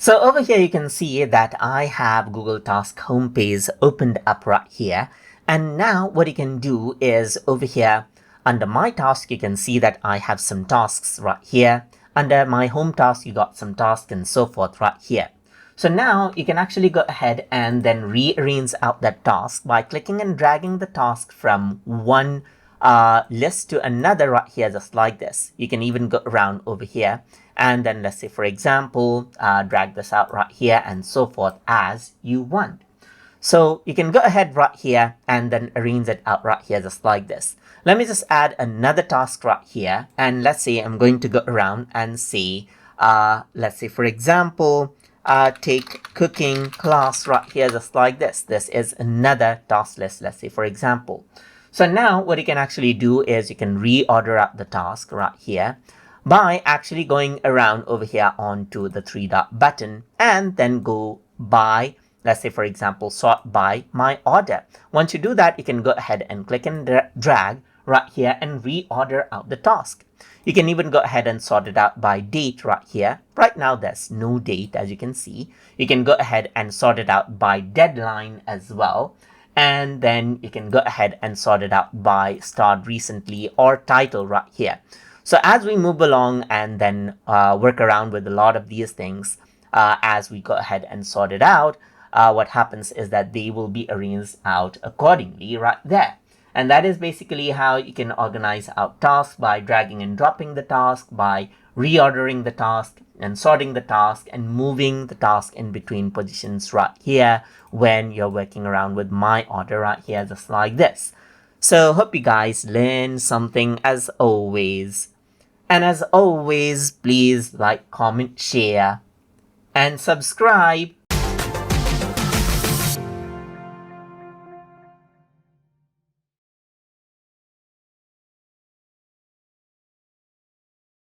So over here, you can see that I have Google Task homepage opened up right here. And now what you can do is over here under my task, you can see that I have some tasks right here. Under my home task, you got some tasks and so forth right here. So now you can actually go ahead and then rearrange out that task by clicking and dragging the task from one list to another right here, just like this. You can even go around over here and then let's say, for example, drag this out right here and so forth as you want. So you can go ahead right here and then arrange it out right here, just like this. Let me just add another task right here. And let's say I'm going to go around and say, let's say, for example, take cooking class right here, just like this. This is another task list, let's say, for example. So now what you can actually do is you can reorder out the task right here by actually going around over here onto the three dot button and then go by, let's say, for example, sort by my order. Once you do that, you can go ahead and click and drag right here and reorder out the task. You can even go ahead and sort it out by date right here. Right now, there's no date, as you can see. You can go ahead and sort it out by deadline as well. And then you can go ahead and sort it out by start recently or title right here. So as we move along and then work around with a lot of these things, as we go ahead and sort it out, what happens is that they will be arranged out accordingly right there. And that is basically how you can organize out tasks by dragging and dropping the task, by reordering the task and sorting the task and moving the task in between positions right here when you're working around with my order right here, just like this. So hope you guys learned something as always. And as always, please like, comment, share, and subscribe.